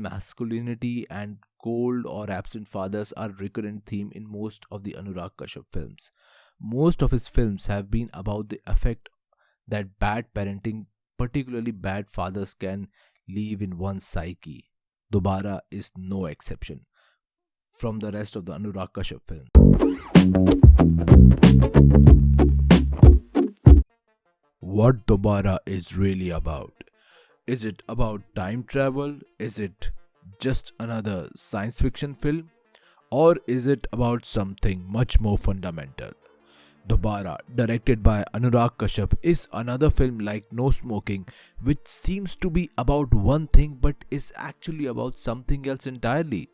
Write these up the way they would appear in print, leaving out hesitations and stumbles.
Masculinity and cold or absent fathers are recurrent theme in most of the Anurag Kashyap films. Most of his films have been about the effect that bad parenting, particularly bad fathers, can leave in one's psyche. Dobara is no exception from the rest of the Anurag Kashyap films. What Dobara is really about? Is it about time travel? Is it just another science fiction film? Or is it about something much more fundamental? Dobaaraa, directed by Anurag Kashyap, is another film like No Smoking, which seems to be about one thing but is actually about something else entirely.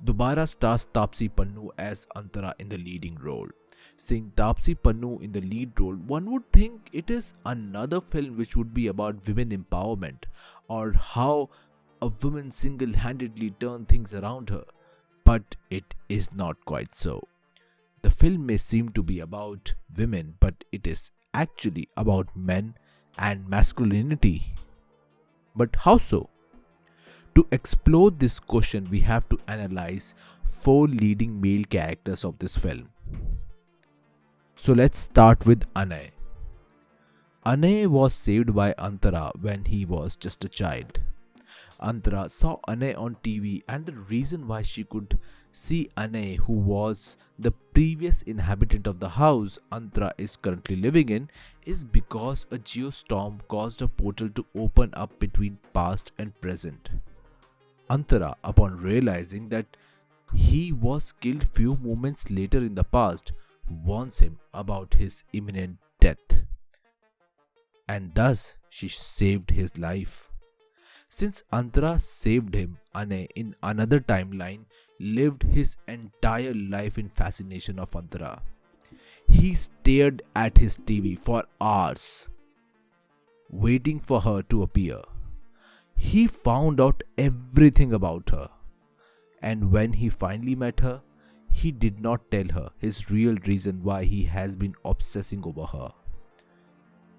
Dobaaraa stars Tapsee Pannu as Antara in the leading role. Seeing Tapsee Pannu in the lead role, one would think it is another film which would be about women empowerment or how a woman single handedly turned things around her. But it is not quite so. The film may seem to be about women, but it is actually about men and masculinity. But how so? To explore this question, we have to analyze four leading male characters of this film. So let's start with Anay. Anay was saved by Antara when he was just a child. Antara saw Anay on TV, and the reason why she could see Anay, who was the previous inhabitant of the house Antara is currently living in, is because a geostorm caused a portal to open up between past and present. Antara, upon realizing that he was killed few moments later in the past, warns him about his imminent death. And thus she saved his life. Since Antara saved him, Anay in another timeline lived his entire life in fascination of Antara. He stared at his TV for hours, waiting for her to appear. He found out everything about her, and when he finally met her, he did not tell her his real reason why he has been obsessing over her.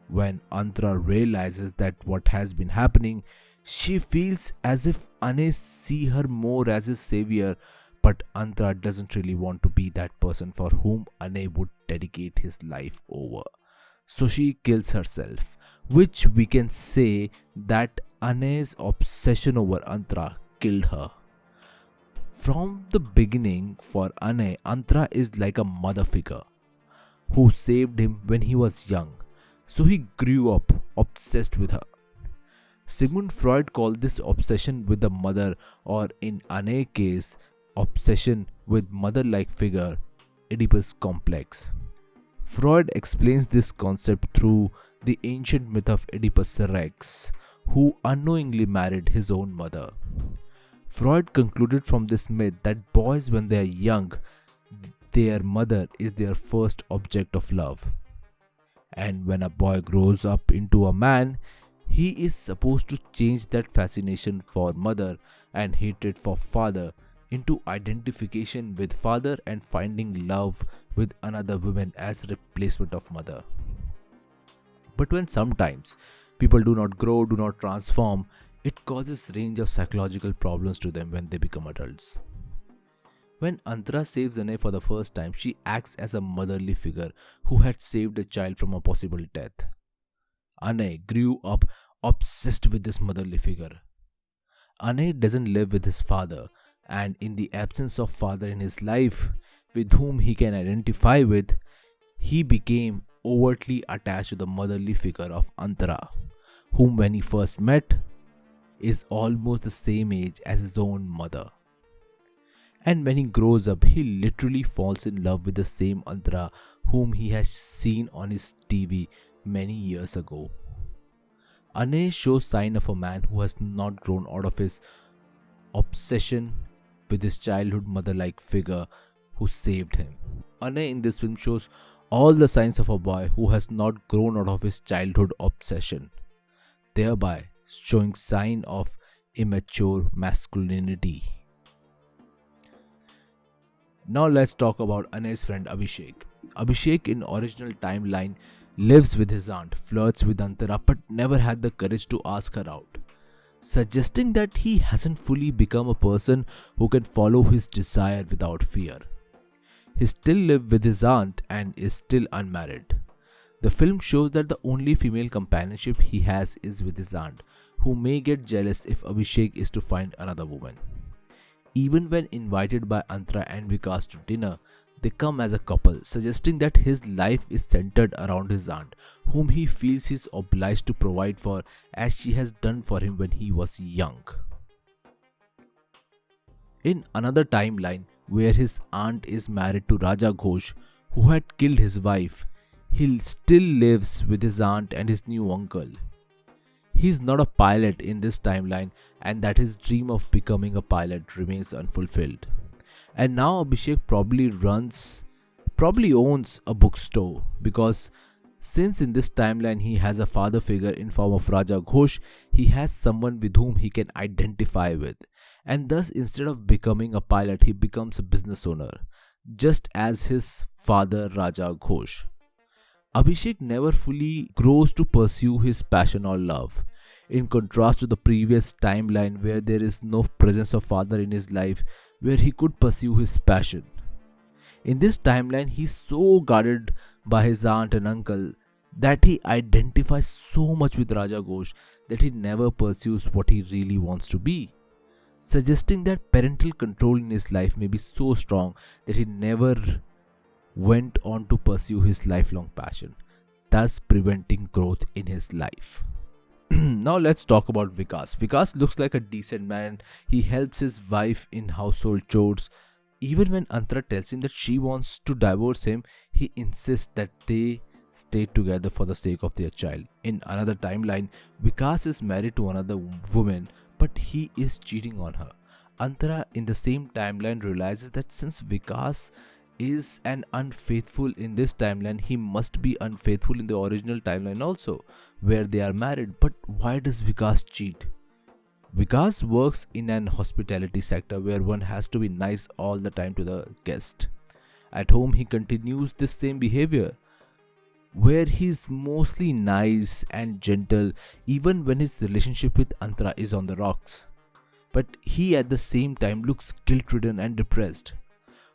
When Antara realizes that what has been happening, she feels as if Anay see her more as his savior, but Antara doesn't really want to be that person for whom Anay would dedicate his life over. So she kills herself, which we can say that Anay's obsession over Antara killed her. From the beginning, for Anay, Antara is like a mother figure who saved him when he was young, so he grew up obsessed with her. Sigmund Freud called this obsession with the mother, or in Anay's case, obsession with mother-like figure, Oedipus complex. Freud explains this concept through the ancient myth of Oedipus Rex, who unknowingly married his own mother. Freud concluded from this myth that boys, when they are young, their mother is their first object of love. And when a boy grows up into a man, he is supposed to change that fascination for mother and hatred for father into identification with father and finding love with another woman as replacement of mother. But when sometimes people do not grow, do not transform, it causes range of psychological problems to them when they become adults. When Antara saves Anay for the first time, she acts as a motherly figure who had saved a child from a possible death. Anay grew up obsessed with this motherly figure. Anay doesn't live with his father, and in the absence of father in his life with whom he can identify with, he became overtly attached to the motherly figure of Antara, whom when he first met is almost the same age as his own mother. And when he grows up, he literally falls in love with the same Antara whom he has seen on his TV many years ago. Anay shows sign of a man who has not grown out of his obsession with his childhood mother-like figure who saved him. Anay in this film shows all the signs of a boy who has not grown out of his childhood obsession, thereby showing sign of immature masculinity. Now let's talk about Anay's friend Abhishek. Abhishek in original timeline lives with his aunt, flirts with Antara but never had the courage to ask her out. suggesting that he hasn't fully become a person who can follow his desire without fear. He still lives with his aunt and is still unmarried. The film shows that the only female companionship he has is with his aunt, who may get jealous if Abhishek is to find another woman. Even when invited by Antara and Vikas to dinner, they come as a couple, suggesting that his life is centered around his aunt, whom he feels he is obliged to provide for as she has done for him when he was young. In another timeline, where his aunt is married to Raja Ghosh, who had killed his wife, he still lives with his aunt and his new uncle. He is not a pilot in this timeline, and that his dream of becoming a pilot remains unfulfilled. And now Abhishek probably owns a bookstore, because since in this timeline he has a father figure in form of Raja Ghosh, he has someone with whom he can identify with. And thus, instead of becoming a pilot, he becomes a business owner, just as his father Raja Ghosh. Abhishek never fully grows to pursue his passion or love. In contrast to the previous timeline where there is no presence of father in his life where he could pursue his passion. In this timeline, he is so guarded by his aunt and uncle that he identifies so much with Raja Ghosh that he never pursues what he really wants to be, suggesting that parental control in his life may be so strong that he never went on to pursue his lifelong passion, thus preventing growth in his life. Now let's talk about Vikas. Vikas looks like a decent man. He helps his wife in household chores. Even when Antara tells him that she wants to divorce him, he insists that they stay together for the sake of their child. In another timeline, Vikas is married to another woman, but he is cheating on her. Antara in the same timeline realizes that since Vikas is an unfaithful in this timeline, he must be unfaithful in the original timeline also, where they are married. But why does Vikas cheat? Vikas works in an hospitality sector where one has to be nice all the time to the guest. At home, he continues this same behavior, where he's mostly nice and gentle even when his relationship with Antara is on the rocks. But he at the same time looks guilt-ridden and depressed.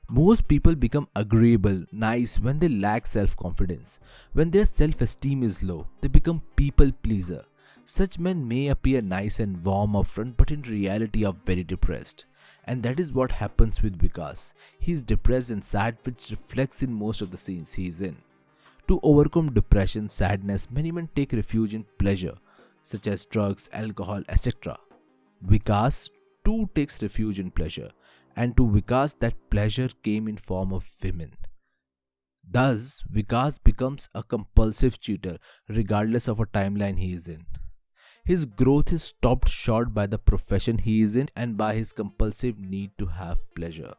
Most people become agreeable, nice when they lack self-confidence. When their self-esteem is low, they become people-pleaser. Such men may appear nice and warm upfront, but in reality are very depressed. And that is what happens with Vikas. He is depressed and sad, which reflects in most of the scenes he is in. To overcome depression, sadness, many men take refuge in pleasure, such as drugs, alcohol, etc. Vikas too takes refuge in pleasure, and to Vikas that pleasure came in form of women. Thus, Vikas becomes a compulsive cheater regardless of a timeline he is in. His growth is stopped short by the profession he is in and by his compulsive need to have pleasure.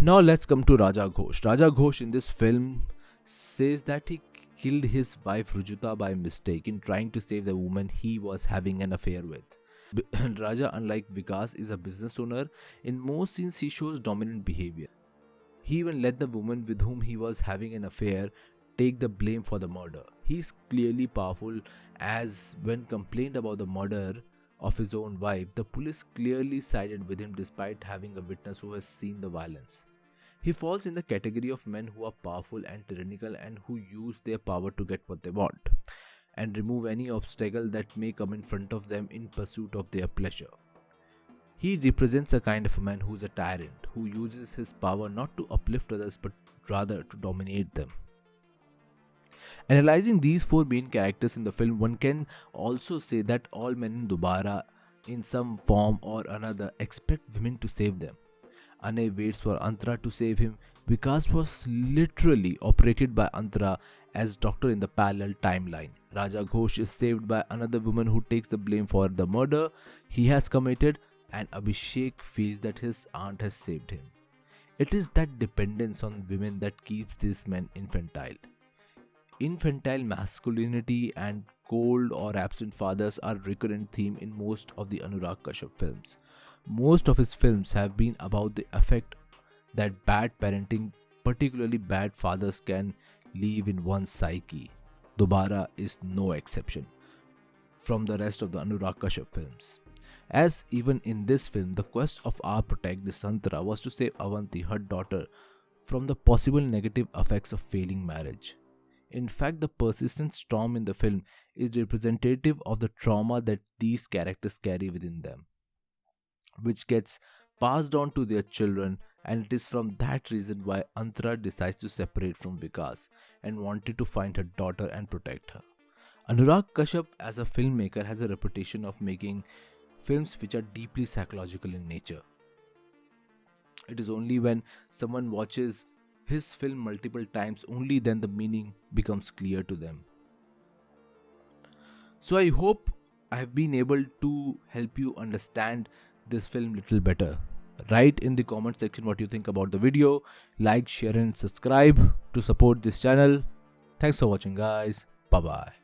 Now let's come to Raja Ghosh. Raja Ghosh in this film says that he killed his wife Rujuta by mistake in trying to save the woman he was having an affair with. Raja, unlike Vikas, is a business owner. In most scenes, he shows dominant behavior. He even let the woman with whom he was having an affair take the blame for the murder. He is clearly powerful, as when complained about the murder of his own wife, the police clearly sided with him despite having a witness who has seen the violence. He falls in the category of men who are powerful and tyrannical and who use their power to get what they want and remove any obstacle that may come in front of them in pursuit of their pleasure. He represents a kind of a man who is a tyrant, who uses his power not to uplift others but rather to dominate them. Analyzing these four main characters in the film, one can also say that all men in Doobara, in some form or another, expect women to save them. Anay waits for Antara to save him. Vikas was literally operated by Antara as doctor in the parallel timeline. Raja Ghosh is saved by another woman who takes the blame for the murder he has committed, and Abhishek feels that his aunt has saved him. It is that dependence on women that keeps these men infantile. Infantile masculinity and cold or absent fathers are a recurrent theme in most of the Anurag Kashyap films. Most of his films have been about the effect that bad parenting, particularly bad fathers, can leave in one's psyche. Dobaaraa is no exception. from the rest of the Anurag Kashyap films. As even in this film, the quest of our protagonist Anatara was to save Avanti, her daughter, from the possible negative effects of failing marriage. In fact, the persistent storm in the film is representative of the trauma that these characters carry within them, which gets passed on to their children, and it is from that reason why Antara decides to separate from Vikas and wanted to find her daughter and protect her. Anurag Kashyap as a filmmaker has a reputation of making films which are deeply psychological in nature. It is only when someone watches his film multiple times only then the meaning becomes clear to them. So I hope I have been able to help you understand this film little better. Write in the comment section what you think about the video. Like, share and subscribe to support this channel. Thanks for watching guys. Bye bye.